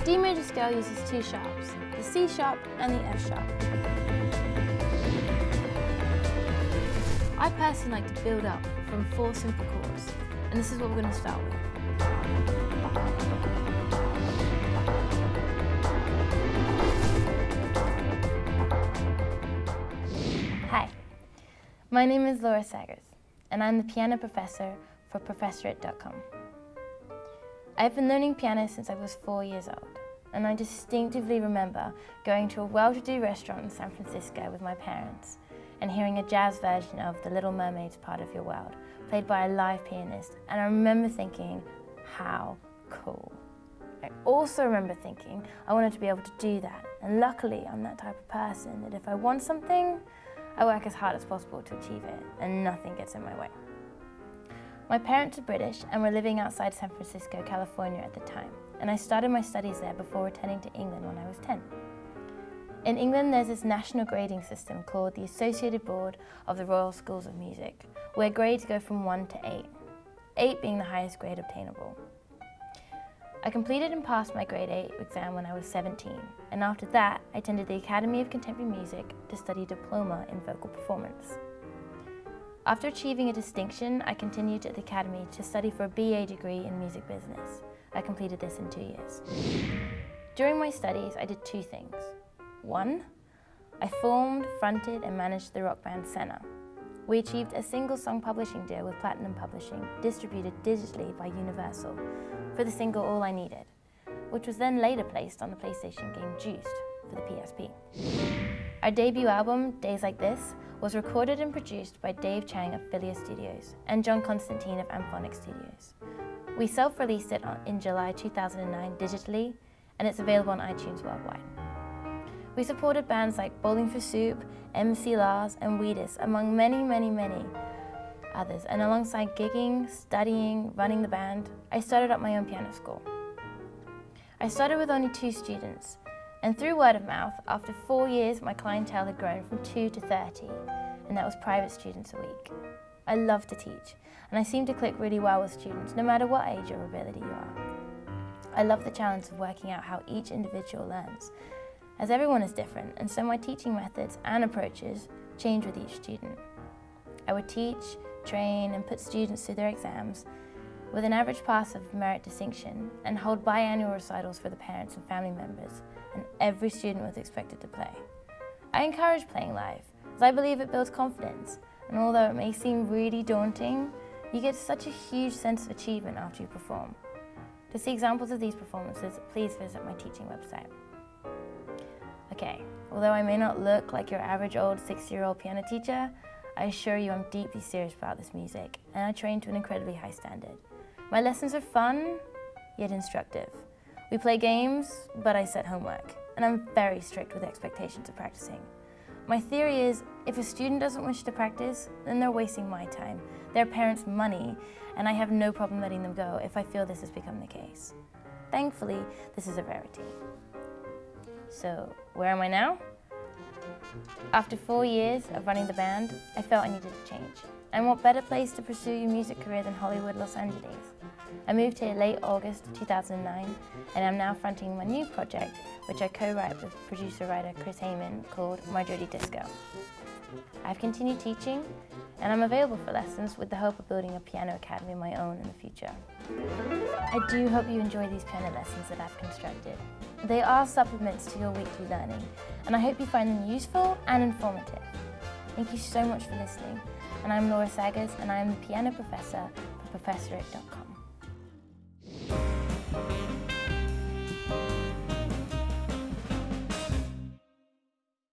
D major scale uses two sharps, the C sharp and the F sharp. I personally like to build up from 4 simple chords, and this is what we're going to start with. Hi, my name is Laura Saggers, and I'm the piano professor for professorate.com. I've been learning piano since I was 4 years old, and I distinctively remember going to a well-to-do restaurant in San Francisco with my parents and hearing a jazz version of The Little Mermaid's Part of Your World, played by a live pianist, and I remember thinking, how cool. I also remember thinking I wanted to be able to do that, and luckily I'm that type of person that if I want something, I work as hard as possible to achieve it, and nothing gets in my way. My parents are British and were living outside San Francisco, California at the time, and I started my studies there before returning to England when I was 10. In England, there's this national grading system called the Associated Board of the Royal Schools of Music, where grades go from 1 to 8, 8 being the highest grade obtainable. I completed and passed my grade 8 exam when I was 17, and after that, I attended the Academy of Contemporary Music to study a diploma in vocal performance. After achieving a distinction, I continued at the Academy to study for a BA degree in music business. I completed this in 2 years. During my studies, I did 2 things. 1, I formed, fronted and managed the rock band Senna. We achieved a single song publishing deal with Platinum Publishing, distributed digitally by Universal, for the single All I Needed, which was then later placed on the PlayStation game Juiced for the PSP. Our debut album, Days Like This, was recorded and produced by Dave Chang of Philia Studios and John Constantine of Amphonic Studios. We self-released it in July 2009 digitally, and it's available on iTunes worldwide. We supported bands like Bowling for Soup, MC Lars and Weedus, among many, many, many others, and alongside gigging, studying, running the band, I started up my own piano school. I started with only 2 students, and through word of mouth, after 4 years, my clientele had grown from 2 to 30, and that was private students a week. I love to teach, and I seem to click really well with students, no matter what age or ability you are. I love the challenge of working out how each individual learns, as everyone is different, and so my teaching methods and approaches change with each student. I would teach, train, and put students through their exams with an average pass of merit distinction, and hold biannual recitals for the parents and family members, and every student was expected to play. I encourage playing live, as I believe it builds confidence, and although it may seem really daunting, you get such a huge sense of achievement after you perform. To see examples of these performances, please visit my teaching website. Okay, although I may not look like your average old 60-year-old piano teacher, I assure you I'm deeply serious about this music, and I train to an incredibly high standard. My lessons are fun, yet instructive. We play games, but I set homework, and I'm very strict with expectations of practicing. My theory is, if a student doesn't wish to practice, then they're wasting my time, their parents' money, and I have no problem letting them go if I feel this has become the case. Thankfully, this is a rarity. So, where am I now? After 4 years of running the band, I felt I needed a change. And what better place to pursue your music career than Hollywood, Los Angeles? I moved here late August 2009, and I'm now fronting my new project, which I co-write with producer-writer Chris Heyman, called My Dirty Disco. I've continued teaching, and I'm available for lessons with the hope of building a piano academy of my own in the future. I do hope you enjoy these piano lessons that I've constructed. They are supplements to your weekly learning, and I hope you find them useful and informative. Thank you so much for listening, and I'm Laura Saggers, and I am the piano professor for professorate.com.